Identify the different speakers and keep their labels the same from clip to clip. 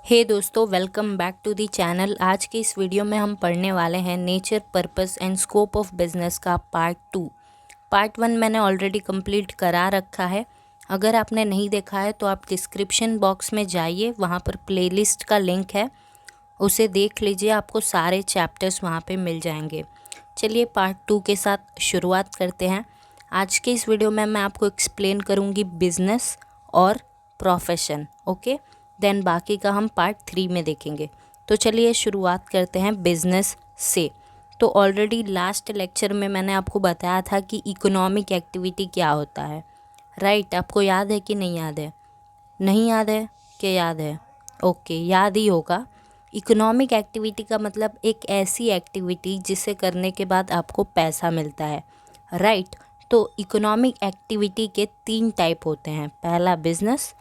Speaker 1: हे दोस्तों, welcome back to the channel. आज के इस वीडियो में हम पढ़ने वाले हैं nature, purpose and scope of business का पार्ट 2। पार्ट 1 मैंने ऑलरेडी कंप्लीट करा रखा है। अगर आपने नहीं देखा है तो आप डिस्क्रिप्शन बॉक्स में जाइए, वहाँ पर प्लेलिस्ट का लिंक है, उसे देख लीजिए, आपको सारे चैप्टर्स वहाँ पे मिल जाएंगे। चलिए पार्ट 2 के साथ शुरुआत करते हैं। आज के इस वीडियो में मैं आपको एक्सप्लेन करूँगी बिजनेस और प्रोफेशन, ओके। देन बाकी का हम पार्ट 3 में देखेंगे। तो चलिए शुरुआत करते हैं बिजनेस से। तो ऑलरेडी लास्ट लेक्चर में मैंने आपको बताया था कि इकोनॉमिक एक्टिविटी क्या होता है, राइट। आपको याद है कि नहीं याद है? नहीं याद है कि याद है? ओके, याद ही होगा। इकोनॉमिक एक्टिविटी का मतलब एक ऐसी एक्टिविटी जिसे करने के बाद आपको पैसा मिलता है, राइट। तो इकोनॉमिक एक्टिविटी के 3 टाइप होते हैं, पहला बिजनेस,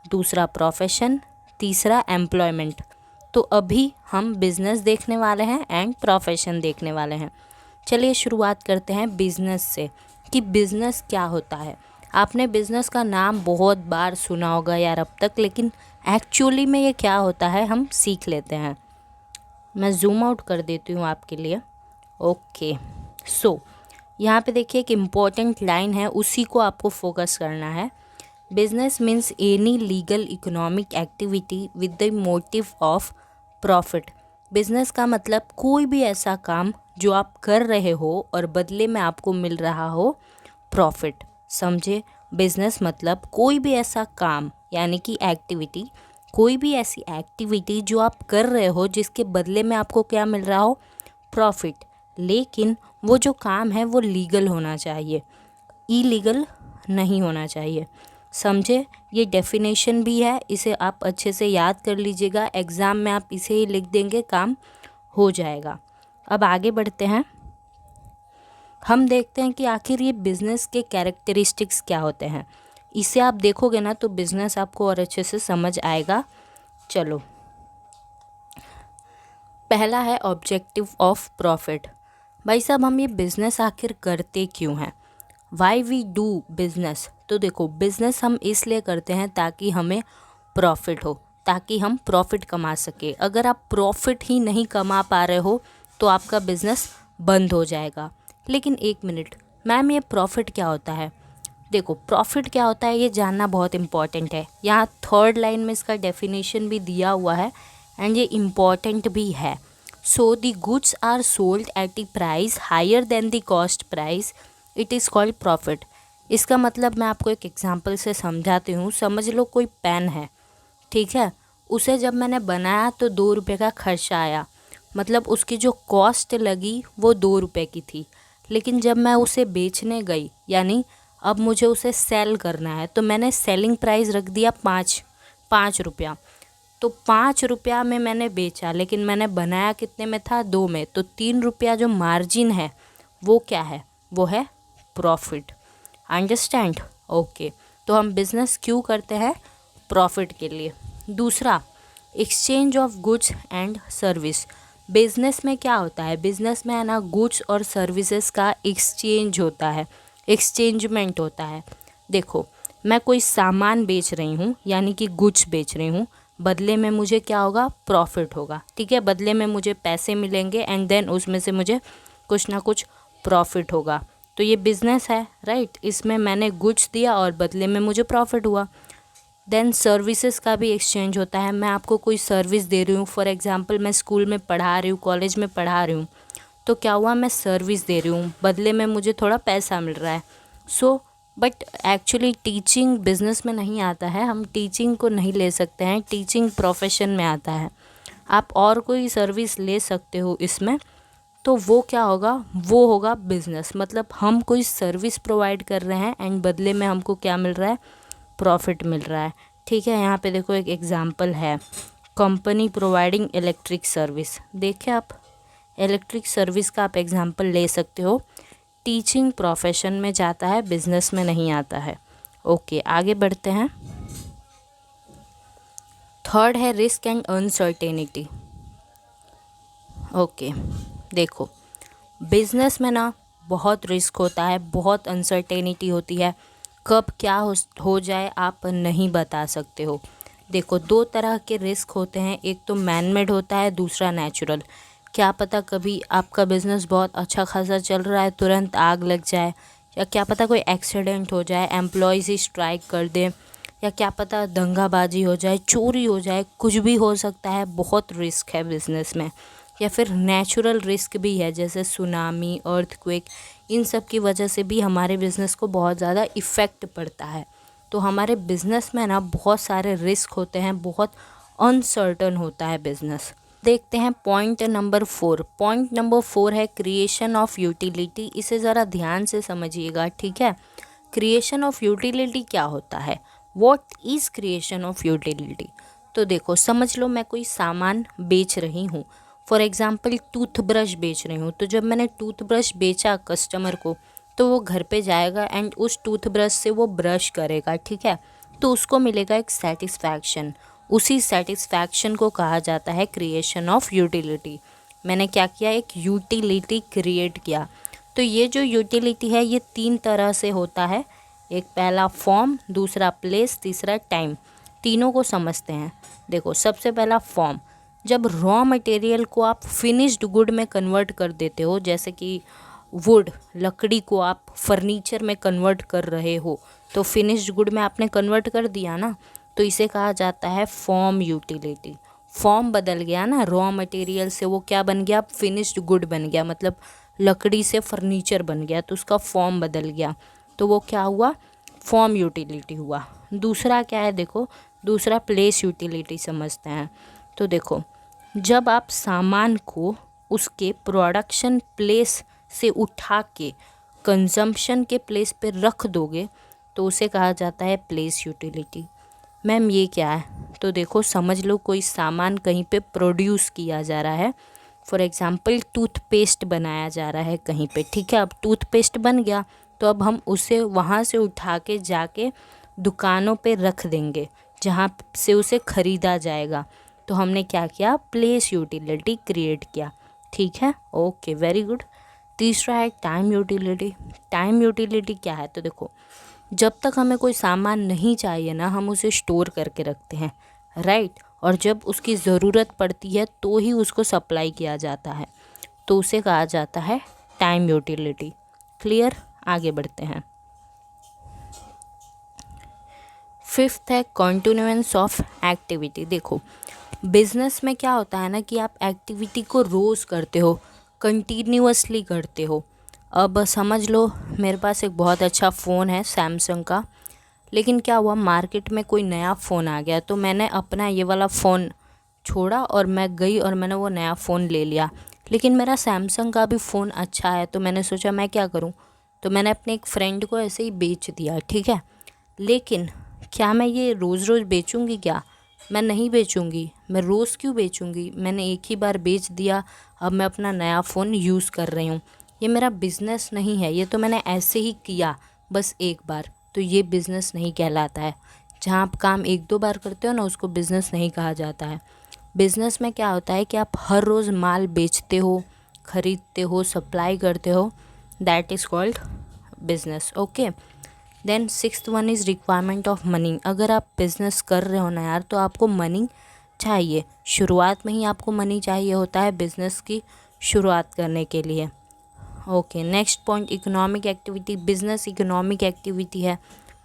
Speaker 1: दूसरा प्रोफेशन, तीसरा एम्प्लॉयमेंट। तो अभी हम बिजनेस देखने वाले हैं एंड प्रोफेशन देखने वाले हैं। चलिए शुरुआत करते हैं बिजनेस से कि बिजनेस क्या होता है। आपने बिजनेस का नाम बहुत बार सुना होगा यार अब तक, लेकिन एक्चुअली में ये क्या होता है हम सीख लेते हैं। मैं जूम आउट कर देती हूँ आपके लिए। ओके, सो यहाँ पे देखिए एक इम्पॉर्टेंट लाइन है, उसी को आपको फोकस करना है। Business means any legal economic activity with the motive of profit. Business का मतलब कोई भी ऐसा काम जो आप कर रहे हो और बदले में आपको मिल रहा हो प्रॉफिट, समझे। बिजनेस मतलब कोई भी ऐसा काम यानी कि एक्टिविटी, कोई भी ऐसी एक्टिविटी जो आप कर रहे हो जिसके बदले में आपको क्या मिल रहा हो, प्रॉफिट। लेकिन वो जो काम है वो लीगल होना चाहिए, इलीगल नहीं होना चाहिए, समझे। ये डेफिनेशन भी है, इसे आप अच्छे से याद कर लीजिएगा, एग्ज़ाम में आप इसे ही लिख देंगे, काम हो जाएगा। अब आगे बढ़ते हैं, हम देखते हैं कि आखिर ये बिज़नेस के कैरेक्टरिस्टिक्स क्या होते हैं। इसे आप देखोगे ना तो बिज़नेस आपको और अच्छे से समझ आएगा। चलो, पहला है ऑब्जेक्टिव ऑफ प्रॉफिट। भाई साहब, हम ये बिज़नेस आखिर करते क्यों हैं? Why we do business. तो देखो, बिज़नेस हम इसलिए करते हैं ताकि हमें प्रॉफिट हो, ताकि हम प्रॉफिट कमा सके। अगर आप प्रॉफिट ही नहीं कमा पा रहे हो तो आपका बिज़नेस बंद हो जाएगा। लेकिन एक मिनट मैम, ये प्रॉफिट क्या होता है? देखो, प्रॉफिट क्या होता है ये जानना बहुत इम्पॉर्टेंट है। यहाँ 3rd लाइन में इसका डेफिनेशन भी दिया हुआ है एंड ये इम्पॉर्टेंट भी है। So the goods are sold at the price higher than the cost price, it is called profit. इसका मतलब मैं आपको एक एग्जांपल से समझाती हूँ। समझ लो कोई पेन है, ठीक है। उसे जब मैंने बनाया तो 2 रुपये का खर्चा आया, मतलब उसकी जो कॉस्ट लगी वो 2 रुपये की थी। लेकिन जब मैं उसे बेचने गई, यानी अब मुझे उसे सेल करना है, तो मैंने सेलिंग प्राइस रख दिया 5 रुपया। तो 5 रुपया में मैंने बेचा, लेकिन मैंने बनाया कितने में था? 2 में। तो 3 रुपया जो मार्जिन है वो क्या है? वो है प्रॉफिट। अंडरस्टैंड? ओके, तो हम बिजनेस क्यों करते हैं? प्रॉफिट के लिए। दूसरा, exchange of goods and service. Business में क्या होता है? बिजनेस में है ना, गुड्स और सर्विसेज का एक्सचेंज होता है, एक्सचेंजमेंट होता है। देखो, मैं कोई सामान बेच रही हूँ, यानी कि गुड्स बेच रही हूँ, बदले में मुझे क्या होगा? प्रॉफिट होगा, ठीक है। बदले में मुझे पैसे मिलेंगे एंड देन उसमें से मुझे कुछ ना कुछ प्रॉफिट होगा। तो ये बिजनेस है, राइट। इसमें मैंने गुड्स दिया और बदले में मुझे प्रॉफिट हुआ। देन सर्विसेज का भी एक्सचेंज होता है। मैं आपको कोई सर्विस दे रही हूँ, फॉर एग्जांपल मैं स्कूल में पढ़ा रही हूँ, कॉलेज में पढ़ा रही हूँ, तो क्या हुआ? मैं सर्विस दे रही हूँ, बदले में मुझे थोड़ा पैसा मिल रहा है। So but actually teaching business में नहीं आता है, हम टीचिंग को नहीं ले सकते हैं, टीचिंग प्रोफेशन में आता है। आप और कोई सर्विस ले सकते हो इसमें, तो वो क्या होगा? वो होगा बिजनेस। मतलब हम कोई सर्विस प्रोवाइड कर रहे हैं एंड बदले में हमको क्या मिल रहा है? प्रॉफिट मिल रहा है, ठीक है। यहाँ पे देखो एक एग्जांपल है, कंपनी प्रोवाइडिंग इलेक्ट्रिक सर्विस। देखिए, आप इलेक्ट्रिक सर्विस का आप एग्जांपल ले सकते हो। टीचिंग प्रोफेशन में जाता है, बिजनेस में नहीं आता है। ओके, आगे बढ़ते हैं। 3rd है रिस्क एंड अनसर्टेनिटी। ओके, देखो, बिजनेस में ना बहुत रिस्क होता है, बहुत अनसर्टेनिटी होती है। कब क्या हो जाए आप नहीं बता सकते हो। देखो, दो तरह के रिस्क होते हैं, एक तो मैन मेड होता है, दूसरा नेचुरल। क्या पता कभी आपका बिजनेस बहुत अच्छा खासा चल रहा है, तुरंत आग लग जाए, या क्या पता कोई एक्सीडेंट हो जाए, एम्प्लॉयज़ ही स्ट्राइक कर दें, या क्या पता दंगाबाजी हो जाए, चोरी हो जाए, कुछ भी हो सकता है। बहुत रिस्क है बिज़नेस में। या फिर नेचुरल रिस्क भी है, जैसे सुनामी, अर्थक्वेक, इन सब की वजह से भी हमारे बिज़नेस को बहुत ज़्यादा इफ़ेक्ट पड़ता है। तो हमारे बिज़नेस में ना बहुत सारे रिस्क होते हैं, बहुत अनसर्टन होता है बिज़नेस। देखते हैं पॉइंट नंबर 4। पॉइंट नंबर 4 है क्रिएशन ऑफ यूटिलिटी। इसे ज़रा ध्यान से समझिएगा, ठीक है। क्रिएशन ऑफ यूटिलिटी क्या होता है? What is creation of utility? तो देखो, समझ लो मैं कोई सामान बेच रही हूँ। फॉर एग्ज़ाम्पल टूथब्रश बेच रही हूँ। तो जब मैंने टूथब्रश बेचा कस्टमर को, तो वो घर पे जाएगा एंड उस टूथब्रश से वो ब्रश करेगा, ठीक है। तो उसको मिलेगा एक सेटिस्फैक्शन। उसी सेटिस्फैक्शन को कहा जाता है क्रिएशन ऑफ यूटिलिटी। मैंने क्या किया? एक यूटिलिटी क्रिएट किया। तो ये जो यूटिलिटी है ये 3 तरह से होता है। एक पहला फॉर्म, दूसरा प्लेस, तीसरा टाइम। तीनों को समझते हैं। देखो, सबसे पहला फॉर्म। जब रॉ मटेरियल को आप फिनिश्ड गुड में कन्वर्ट कर देते हो, जैसे कि वुड, लकड़ी को आप फर्नीचर में कन्वर्ट कर रहे हो, तो फिनिश्ड गुड में आपने कन्वर्ट कर दिया ना, तो इसे कहा जाता है फॉर्म यूटिलिटी। फॉर्म बदल गया ना, रॉ मटेरियल से वो क्या बन गया? फिनिश्ड गुड बन गया, मतलब लकड़ी से फर्नीचर बन गया, तो उसका फॉर्म बदल गया, तो वो क्या हुआ? फॉर्म यूटिलिटी हुआ। दूसरा क्या है? देखो, दूसरा प्लेस यूटिलिटी समझते हैं। तो देखो, जब आप सामान को उसके प्रोडक्शन प्लेस से उठा के कंजम्पशन के प्लेस पे रख दोगे, तो उसे कहा जाता है प्लेस यूटिलिटी। मैम ये क्या है? तो देखो, समझ लो कोई सामान कहीं पे प्रोड्यूस किया जा रहा है। फॉर एग्ज़ाम्पल टूथपेस्ट बनाया जा रहा है कहीं पे, ठीक है। अब टूथपेस्ट बन गया, तो अब हम उसे वहाँ से उठा के जाके दुकानों पे रख देंगे जहाँ से उसे ख़रीदा जाएगा। तो हमने क्या किया? प्लेस यूटिलिटी क्रिएट किया, ठीक है। Okay, very good. तीसरा है टाइम यूटिलिटी। टाइम यूटिलिटी क्या है? तो देखो, जब तक हमें कोई सामान नहीं चाहिए ना, हम उसे स्टोर करके रखते हैं, राइट। और जब उसकी ज़रूरत पड़ती है तो ही उसको सप्लाई किया जाता है, तो उसे कहा जाता है टाइम यूटिलिटी। क्लियर? आगे बढ़ते हैं। फिफ्थ है कंटिन्यूएंस ऑफ एक्टिविटी। देखो, बिजनेस में क्या होता है ना कि आप एक्टिविटी को रोज़ करते हो, कंटिन्यूअसली करते हो। अब समझ लो मेरे पास एक बहुत अच्छा फ़ोन है सैमसंग का, लेकिन क्या हुआ, मार्केट में कोई नया फ़ोन आ गया, तो मैंने अपना ये वाला फ़ोन छोड़ा और मैं गई और मैंने वो नया फ़ोन ले लिया। लेकिन मेरा सैमसंग का भी फ़ोन अच्छा है, तो मैंने सोचा मैं क्या करूं, तो मैंने अपने एक फ्रेंड को ऐसे ही बेच दिया, ठीक है। लेकिन क्या मैं ये रोज़ रोज़ बेचूंगी? क्या मैं नहीं बेचूंगी। मैं रोज़ क्यों बेचूंगी? मैंने एक ही बार बेच दिया, अब मैं अपना नया फ़ोन यूज़ कर रही हूँ। ये मेरा बिज़नेस नहीं है, ये तो मैंने ऐसे ही किया बस एक बार, तो ये बिज़नेस नहीं कहलाता है। जहाँ आप काम 1-2 बार करते हो ना, उसको बिज़नेस नहीं कहा जाता है। बिज़नेस में क्या होता है कि आप हर रोज़ माल बेचते हो, ख़रीदते हो, सप्लाई करते हो, that is called business. Okay, then sixth one is requirement of money. अगर आप बिज़नेस कर रहे हो ना यार, तो आपको मनी चाहिए। शुरुआत में ही आपको मनी चाहिए होता है बिज़नेस की शुरुआत करने के लिए। Okay, next point, economic activity. Business economic activity है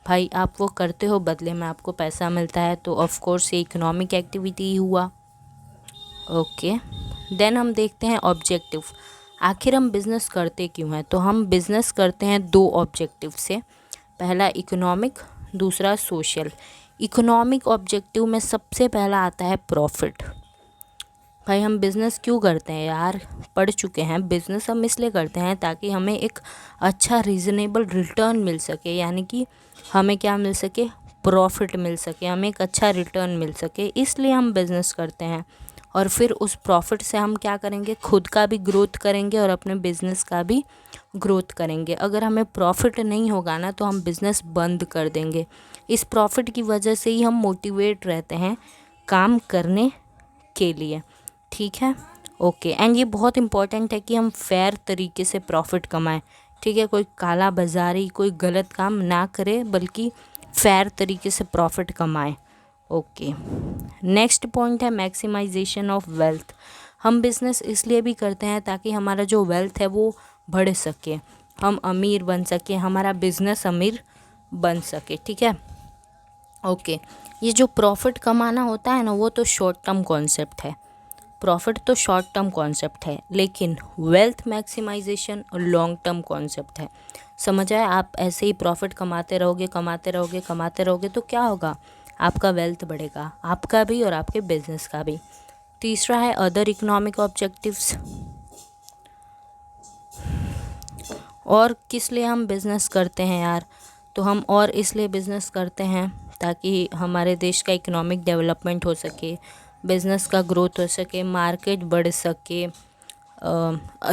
Speaker 1: भाई, आप वो करते हो, बदले में आपको पैसा मिलता है, तो ऑफ कोर्स ये इकोनॉमिक एक्टिविटी ही हुआ। ओके, देन हम देखते हैं ऑब्जेक्टिव। आखिर हम बिज़नेस करते क्यों हैं? तो हम बिज़नेस करते हैं 2 ऑब्जेक्टिव से। पहला इकोनॉमिक, दूसरा सोशल। इकोनॉमिक ऑब्जेक्टिव में सबसे पहला आता है प्रॉफिट। भाई हम बिज़नेस क्यों करते हैं यार? पढ़ चुके हैं, बिज़नेस हम इसलिए करते हैं ताकि हमें एक अच्छा रीज़नेबल रिटर्न मिल सके, यानी कि हमें क्या मिल सके? प्रॉफिट मिल सके, हमें एक अच्छा रिटर्न मिल सके, इसलिए हम बिज़नेस करते हैं। और फिर उस प्रॉफिट से हम क्या करेंगे? खुद का भी ग्रोथ करेंगे और अपने बिज़नेस का भी ग्रोथ करेंगे। अगर हमें प्रॉफिट नहीं होगा ना, तो हम बिज़नेस बंद कर देंगे। इस प्रॉफिट की वजह से ही हम मोटिवेट रहते हैं काम करने के लिए, ठीक है। ओके, एंड ये बहुत इंपॉर्टेंट है कि हम फेयर तरीके से प्रॉफिट कमाएं, ठीक है। कोई काला बाजारी, कोई गलत काम ना करे, बल्कि फेयर तरीके से प्रॉफिट कमाएं। ओके, नेक्स्ट पॉइंट है मैक्सिमाइजेशन ऑफ वेल्थ। हम बिजनेस इसलिए भी करते हैं ताकि हमारा जो वेल्थ है वो बढ़ सके, हम अमीर बन सके, हमारा बिजनेस अमीर बन सके, ठीक है। ओके, ये जो प्रॉफिट कमाना होता है ना, वो तो शॉर्ट टर्म कॉन्सेप्ट है, प्रॉफिट तो शॉर्ट टर्म कॉन्सेप्ट है, लेकिन wealth maximisation long term concept है। समझ आए? आप ऐसे ही प्रॉफिट कमाते रहोगे कमाते रहोगे कमाते रहोगे तो क्या होगा, आपका वेल्थ बढ़ेगा, आपका भी और आपके बिजनेस का भी। तीसरा है अदर इकोनॉमिक ऑब्जेक्टिव्स। और किस लिए हम बिज़नेस करते हैं यार, तो हम और इसलिए बिज़नेस करते हैं ताकि हमारे देश का इकोनॉमिक डेवलपमेंट हो सके, बिज़नेस का ग्रोथ हो सके, मार्केट बढ़ सके,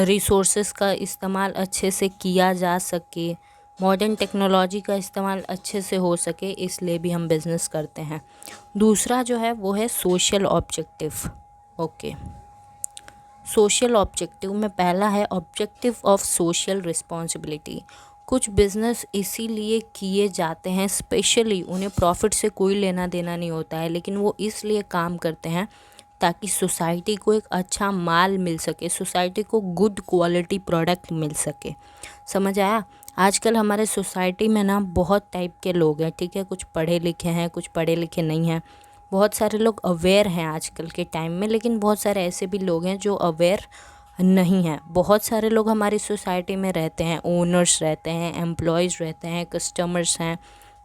Speaker 1: रिसोर्सेज का इस्तेमाल अच्छे से किया जा सके, मॉडर्न टेक्नोलॉजी का इस्तेमाल अच्छे से हो सके, इसलिए भी हम बिज़नेस करते हैं। दूसरा जो है वो है social objective. Okay, social objective में पहला है ऑब्जेक्टिव ऑफ सोशल रिस्पॉन्सिबिलिटी। कुछ बिजनेस इसीलिए किए जाते हैं, स्पेशली उन्हें प्रॉफिट से कोई लेना देना नहीं होता है, लेकिन वो इसलिए काम करते हैं ताकि सोसाइटी को एक अच्छा माल मिल सके, सोसाइटी को गुड क्वालिटी प्रोडक्ट मिल सके। समझ आया? आजकल हमारे सोसाइटी में ना बहुत टाइप के लोग हैं, ठीक है, कुछ पढ़े लिखे हैं, कुछ पढ़े लिखे नहीं हैं, बहुत सारे लोग अवेयर हैं आजकल के टाइम में, लेकिन बहुत सारे ऐसे भी लोग हैं जो अवेयर नहीं हैं। बहुत सारे लोग हमारी सोसाइटी में रहते हैं, ओनर्स रहते हैं, एम्प्लॉयज़ रहते हैं, कस्टमर्स हैं,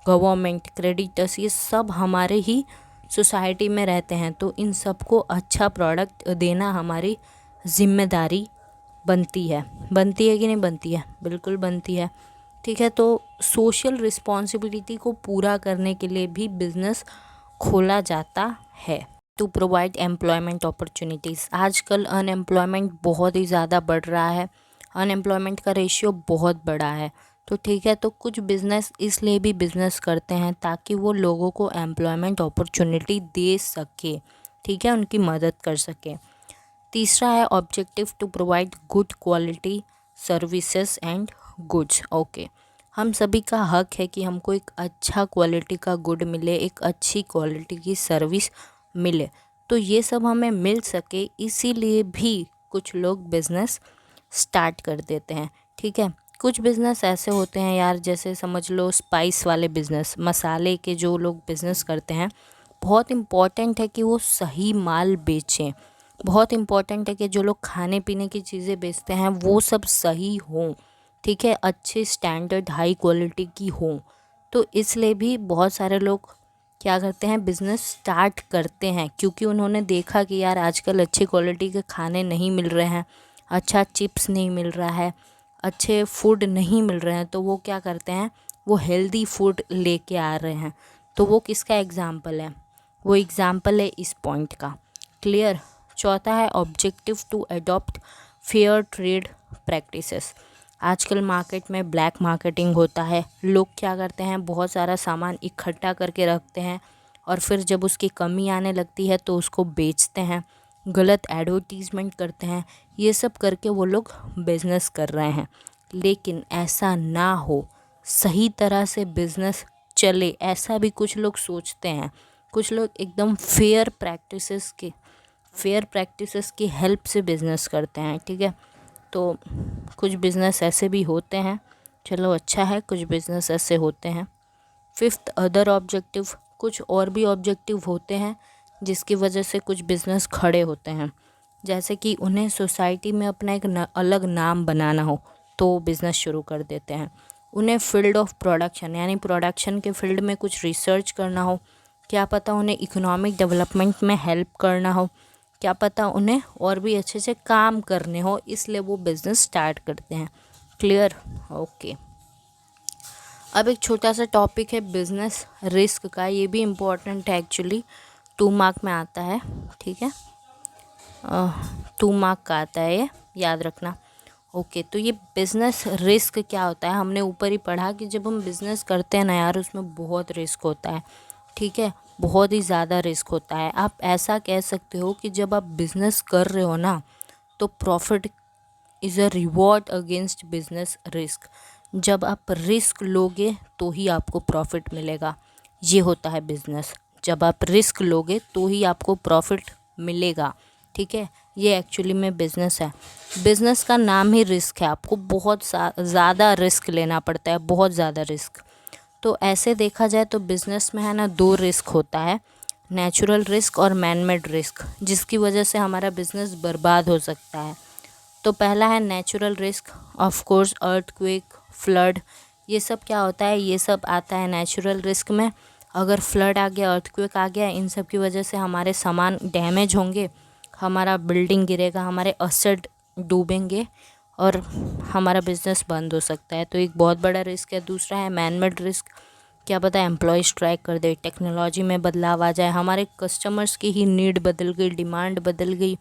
Speaker 1: गवर्नमेंट, क्रेडिटर्स, ये सब हमारे ही सोसाइटी में रहते हैं। तो इन सबको अच्छा प्रोडक्ट देना हमारी जिम्मेदारी बनती है कि नहीं बनती है? बिल्कुल बनती है, ठीक है। तो सोशल रिस्पॉन्सिबिलिटी को पूरा करने के लिए भी बिज़नेस खोला जाता है टू प्रोवाइड एम्प्लॉयमेंट अपॉर्चुनिटीज़। आजकल अनएम्प्लॉयमेंट बहुत ही ज़्यादा बढ़ रहा है, अनएम्प्लॉयमेंट का रेशियो बहुत बड़ा है, तो ठीक है, तो कुछ बिज़नेस इसलिए भी बिज़नेस करते हैं ताकि वो लोगों को एम्प्लॉयमेंट अपॉर्चुनिटी दे सके, ठीक है, उनकी मदद कर सके। तीसरा है objective to provide good quality services and goods. Okay, हम सभी का हक है कि हमको एक अच्छा क्वालिटी का गुड मिले, एक अच्छी क्वालिटी की सर्विस मिले, तो ये सब हमें मिल सके, इसीलिए भी कुछ लोग बिज़नेस स्टार्ट कर देते हैं, ठीक है। कुछ बिज़नेस ऐसे होते हैं यार, जैसे समझ लो स्पाइस वाले बिज़नेस, मसाले के जो लोग बिज़नेस करते हैं, बहुत इम्पॉर्टेंट है कि वो सही माल बेचें, बहुत इम्पॉर्टेंट है कि जो लोग खाने पीने की चीज़ें बेचते हैं वो सब सही हों, ठीक है, अच्छे स्टैंडर्ड हाई क्वालिटी की हों। तो इसलिए भी बहुत सारे लोग क्या करते हैं, बिज़नेस स्टार्ट करते हैं, क्योंकि उन्होंने देखा कि यार आजकल अच्छी क्वालिटी के खाने नहीं मिल रहे हैं, अच्छा चिप्स नहीं मिल रहा है, अच्छे फूड नहीं मिल रहे हैं, तो वो क्या करते हैं, वो हेल्दी फूड लेके आ रहे हैं। तो वो किसका एग्ज़ाम्पल है? वो एग्ज़ाम्पल है इस पॉइंट का। क्लियर? चौथा है objective to adopt fair trade practices. आजकल मार्केट में ब्लैक मार्केटिंग होता है, लोग क्या करते हैं, बहुत सारा सामान इकट्ठा करके रखते हैं और फिर जब उसकी कमी आने लगती है तो उसको बेचते हैं, गलत एडवर्टीज़मेंट करते हैं, ये सब करके वो लोग बिज़नेस कर रहे हैं। लेकिन ऐसा ना हो, सही तरह से बिज़नेस चले, ऐसा भी कुछ लोग सोचते हैं। कुछ लोग एकदम फेयर प्रैक्टिसेस की हेल्प से बिज़नेस करते हैं, ठीक है। तो कुछ बिज़नेस ऐसे भी होते हैं, चलो अच्छा है, कुछ बिज़नेस ऐसे होते हैं। फिफ्थ अदर ऑब्जेक्टिव, कुछ और भी ऑब्जेक्टिव होते हैं जिसकी वजह से कुछ बिज़नेस खड़े होते हैं, जैसे कि उन्हें सोसाइटी में अपना एक अलग नाम बनाना हो तो बिज़नेस शुरू कर देते हैं। उन्हें फील्ड ऑफ प्रोडक्शन यानी प्रोडक्शन के फील्ड में कुछ रिसर्च करना हो, क्या पता उन्हें इकोनॉमिक डेवलपमेंट में हेल्प करना हो, क्या पता उन्हें और भी अच्छे से काम करने हो, इसलिए वो बिज़नेस स्टार्ट करते हैं। क्लियर? ओके, अब एक छोटा सा टॉपिक है बिज़नेस रिस्क का, ये भी इम्पोर्टेंट है एक्चुअली, 2 मार्क में आता है, ठीक है, 2 मार्क का आता है, ये याद रखना। ओके, तो ये बिज़नेस रिस्क क्या होता है, हमने ऊपर ही पढ़ा कि जब हम बिज़नेस करते हैं ना यार, उसमें बहुत रिस्क होता है, ठीक है, बहुत ही ज़्यादा रिस्क होता है। आप ऐसा कह सकते हो कि जब आप बिज़नेस कर रहे हो ना, तो profit is a reward against business risk. जब आप रिस्क लोगे तो ही आपको प्रॉफिट मिलेगा, ये होता है बिजनेस। जब आप रिस्क लोगे तो ही आपको प्रॉफिट मिलेगा, ठीक है। ये एक्चुअली में बिजनेस है, बिजनेस का नाम ही रिस्क है, आपको बहुत ज़्यादा रिस्क लेना पड़ता है, बहुत ज़्यादा रिस्क। तो ऐसे देखा जाए तो बिजनेस में है ना 2 रिस्क होता है, नेचुरल रिस्क और मैन मेड रिस्क, जिसकी वजह से हमारा बिजनेस बर्बाद हो सकता है। तो पहला है natural risk, of course earthquake, flood, ये सब क्या होता है, ये सब आता है नेचुरल रिस्क में। अगर फ्लड आ गया, अर्थक्वेक आ गया, इन सब की वजह से हमारे सामान डैमेज होंगे, हमारा बिल्डिंग गिरेगा, हमारे असेट डूबेंगे और हमारा बिजनेस बंद हो सकता है। तो एक बहुत बड़ा रिस्क है। दूसरा है मैन मेड रिस्क, क्या पता एम्प्लॉय स्ट्राइक कर दे, टेक्नोलॉजी में बदलाव आ जाए, हमारे कस्टमर्स की ही नीड बदल गई, डिमांड बदल गई,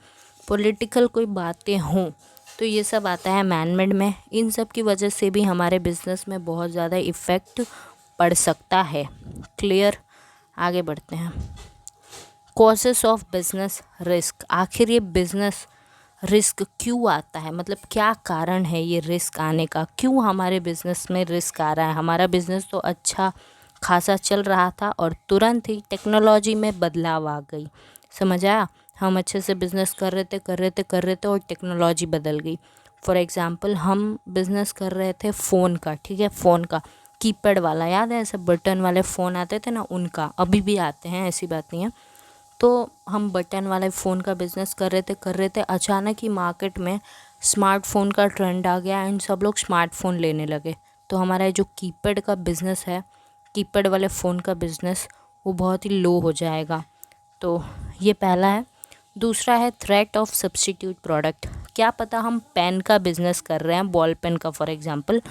Speaker 1: पॉलिटिकल कोई बातें हों, तो ये सब आता है मैन मेड में। इन सब की वजह से भी हमारे बिजनेस में बहुत ज़्यादा इफ़ेक्ट पड़ सकता है। क्लियर, आगे बढ़ते हैं। कॉजेस ऑफ बिजनेस रिस्क, आखिर ये बिजनेस रिस्क क्यों आता है, मतलब क्या कारण है ये रिस्क आने का, क्यों हमारे बिजनेस में रिस्क आ रहा है। हमारा बिजनेस तो अच्छा खासा चल रहा था और तुरंत ही टेक्नोलॉजी में बदलाव आ गई, समझ आया। हम अच्छे से बिजनेस कर रहे थे और टेक्नोलॉजी बदल गई। फॉर एग्ज़ाम्पल हम बिज़नेस कर रहे थे फ़ोन का, ठीक है, फ़ोन का कीपैड वाला, याद है ऐसे बटन वाले फ़ोन आते थे ना, उनका अभी भी आते हैं, ऐसी बात नहीं है। तो हम बटन वाले फ़ोन का बिज़नेस कर रहे थे, अचानक ही मार्केट में स्मार्टफ़ोन का ट्रेंड आ गया एंड सब लोग स्मार्टफ़ोन लेने लगे। तो हमारा जो कीपैड का बिज़नेस है, कीपैड वाले फ़ोन का बिज़नेस, वो बहुत ही लो हो जाएगा। तो ये पहला है। दूसरा है थ्रेट ऑफ सब्स्टिट्यूट प्रोडक्ट, क्या पता हम पेन का बिज़नेस कर रहे हैं, बॉल पेन का फॉर एग्ज़ाम्पल,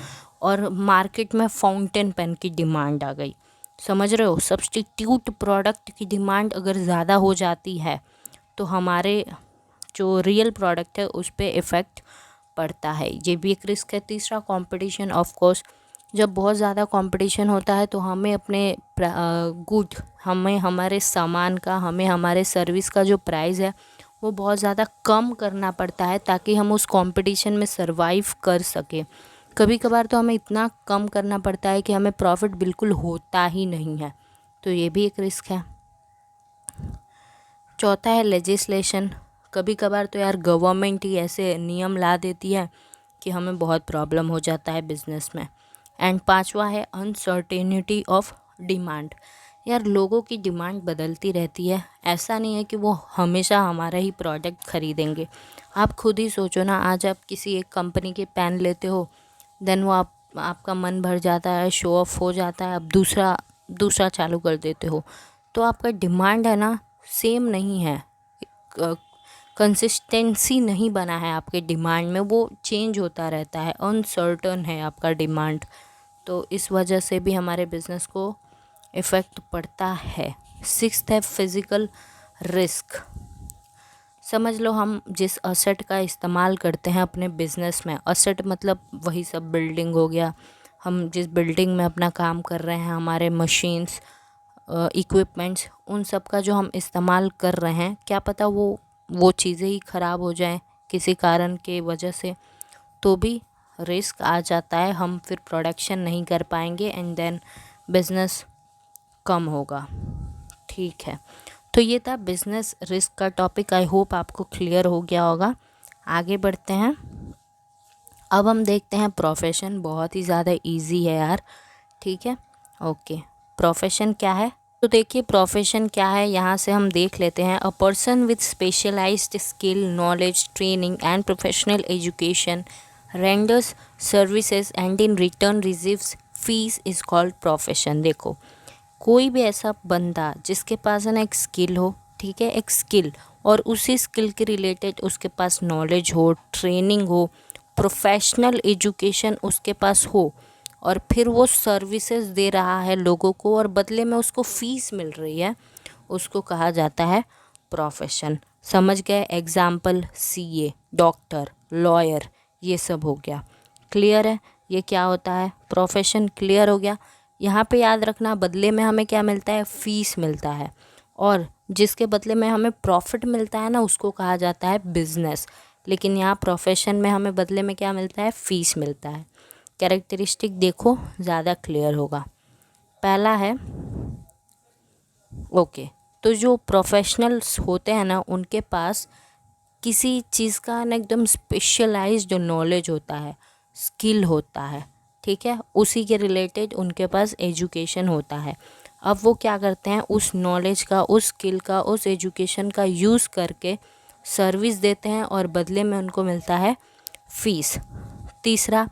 Speaker 1: और मार्केट में फाउंटेन पेन की डिमांड आ गई, समझ रहे हो। सब्स्टिट्यूट प्रोडक्ट की डिमांड अगर ज़्यादा हो जाती है तो हमारे जो रियल प्रोडक्ट है उस पर इफ़ेक्ट पड़ता है, ये भी एक रिस्क है। तीसरा कंपटीशन, ऑफ कोर्स जब बहुत ज़्यादा कंपटीशन होता है तो हमें अपने गुड, हमें हमारे सामान का, हमें हमारे सर्विस का जो प्राइस है वो बहुत ज़्यादा कम करना पड़ता है ताकि हम उस कंपटीशन में सरवाइव कर सकें। कभी कभार तो हमें इतना कम करना पड़ता है कि हमें प्रॉफिट बिल्कुल होता ही नहीं है, तो ये भी एक रिस्क है। चौथा है लेजिस्लेशन, कभी कभार तो यार गवर्नमेंट ही ऐसे नियम ला देती है कि हमें बहुत प्रॉब्लम हो जाता है बिजनेस में। एंड पांचवा है अनसर्टेनिटी ऑफ डिमांड, यार लोगों की डिमांड बदलती रहती है, ऐसा नहीं है कि वो हमेशा हमारा ही प्रोडक्ट खरीदेंगे। आप खुद ही सोचो ना, आज आप किसी एक कंपनी के पेन लेते हो, देन वो आपका मन भर जाता है, शो ऑफ हो जाता है, अब दूसरा चालू कर देते हो, तो आपका डिमांड है ना सेम नहीं है, कंसिस्टेंसी नहीं बना है आपके डिमांड में, वो चेंज होता रहता है, अनसर्टन है आपका डिमांड। तो इस वजह से भी हमारे बिजनेस को इफ़ेक्ट पड़ता है। सिक्स्थ है फिज़िकल रिस्क, समझ लो हम जिस असेट का इस्तेमाल करते हैं अपने बिजनेस में, असेट मतलब वही सब बिल्डिंग हो गया, हम जिस बिल्डिंग में अपना काम कर रहे हैं, हमारे मशीन्स, इक्विपमेंट्स, उन सब का जो हम इस्तेमाल कर रहे हैं, क्या पता वो चीज़ें ही ख़राब हो जाएं किसी कारण के वजह से, तो भी रिस्क आ जाता है, हम फिर प्रोडक्शन नहीं कर पाएंगे एंड देन बिज़नेस कम होगा, ठीक है। तो ये था बिज़नेस रिस्क का टॉपिक, आई होप आपको क्लियर हो गया होगा। आगे बढ़ते हैं, अब हम देखते हैं प्रोफेशन, बहुत ही ज़्यादा इजी है यार, ठीक है। ओके, प्रोफेशन क्या है, तो देखिए प्रोफेशन क्या है, यहाँ से हम देख लेते हैं। A person with specialised skill, knowledge, training and professional education renders services and in return receives fees is called profession. देखो कोई भी ऐसा बंदा जिसके पास है ना एक स्किल हो, ठीक है, एक स्किल, और उसी स्किल के रिलेटेड उसके पास नॉलेज हो, ट्रेनिंग हो, प्रोफेशनल एजुकेशन उसके पास हो, और फिर वो सर्विसेज दे रहा है लोगों को और बदले में उसको फीस मिल रही है, उसको कहा जाता है प्रोफेशन। समझ गए, एग्जाम्पल सीए, डॉक्टर, लॉयर, ये सब हो गया। क्लियर है ये क्या होता है, प्रोफेशन क्लियर हो गया। यहाँ पे याद रखना, बदले में हमें क्या मिलता है, फीस मिलता है, और जिसके बदले में हमें प्रॉफिट मिलता है ना उसको कहा जाता है बिजनेस। लेकिन यहाँ प्रोफेशन में हमें बदले में क्या मिलता है, फीस मिलता है। कैरेक्टरिस्टिक देखो ज़्यादा क्लियर होगा। पहला है ओके, तो जो प्रोफेशनल्स होते हैं ना, उनके पास किसी चीज़ का ना एकदम स्पेशलाइज्ड नॉलेज होता है, स्किल होता है, ठीक है, उसी के रिलेटेड उनके पास एजुकेशन होता है। अब वो क्या करते हैं, उस नॉलेज का, उस स्किल का, उस एजुकेशन का यूज़ करके सर्विस देते हैं और बदले में उनको मिलता है फीस। तीसरा,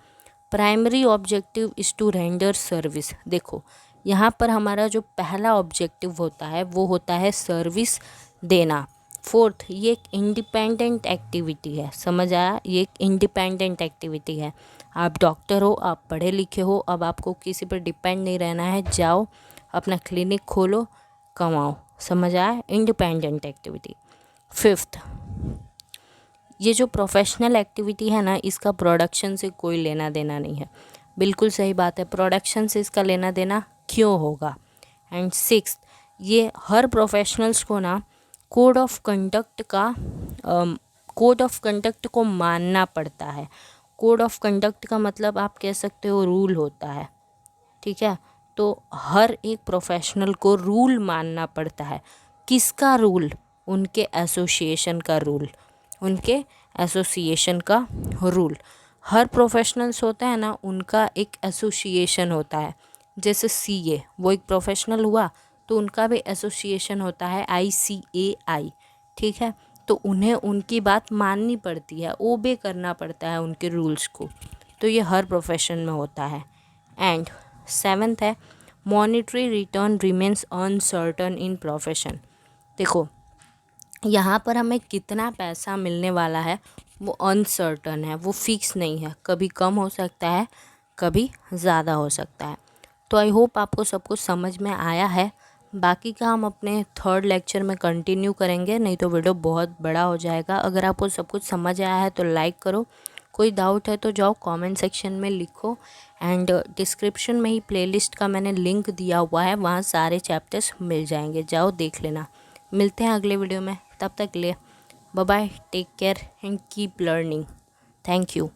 Speaker 1: primary objective is to render service. देखो, यहाँ पर हमारा जो पहला ऑब्जेक्टिव होता है वो होता है सर्विस देना। फोर्थ, ये एक इंडिपेंडेंट एक्टिविटी है, समझ आया, ये एक इंडिपेंडेंट एक्टिविटी है। आप डॉक्टर हो, आप पढ़े लिखे हो, अब आपको किसी पर डिपेंड नहीं रहना है, जाओ अपना क्लिनिक खोलो, कमाओ, समझ आया, इंडिपेंडेंट एक्टिविटी। फिफ्थ, ये जो प्रोफेशनल एक्टिविटी है ना, इसका प्रोडक्शन से कोई लेना देना नहीं है। बिल्कुल सही बात है, प्रोडक्शन से इसका लेना देना क्यों होगा। एंड सिक्स्थ, ये हर प्रोफेशनल्स को ना कोड ऑफ कंडक्ट को मानना पड़ता है। कोड ऑफ कंडक्ट का मतलब आप कह सकते हो रूल होता है, ठीक है। तो हर एक प्रोफेशनल को रूल मानना पड़ता है। किसका रूल? उनके एसोसिएशन का रूल, उनके एसोसिएशन का रूल। हर प्रोफेशनल्स होता है ना, उनका एक एसोसिएशन होता है। जैसे सीए, वो एक प्रोफेशनल हुआ तो उनका भी एसोसिएशन होता है, ICAI, ठीक है। तो उन्हें उनकी बात माननी पड़ती है, ओबे करना पड़ता है उनके रूल्स को। तो ये हर प्रोफेशन में होता है। एंड सेवेंथ है, मॉनिटरी रिटर्न रिमेन्स अनसर्टन इन प्रोफेशन। देखो, यहाँ पर हमें कितना पैसा मिलने वाला है वो अनसर्टन है, वो फिक्स नहीं है, कभी कम हो सकता है, कभी ज़्यादा हो सकता है। तो आई होप आपको सब कुछ समझ में आया है। बाकी का हम अपने थर्ड लेक्चर में कंटिन्यू करेंगे, नहीं तो वीडियो बहुत बड़ा हो जाएगा। अगर आपको सब कुछ समझ आया है तो लाइक करो, कोई डाउट है तो जाओ कमेंट सेक्शन में लिखो। एंड डिस्क्रिप्शन में ही प्लेलिस्ट का मैंने लिंक दिया हुआ है, वहाँ सारे चैप्टर्स मिल जाएंगे, जाओ देख लेना। मिलते हैं अगले वीडियो में, तब तक ले bye bye, take care and keep learning. Thank you.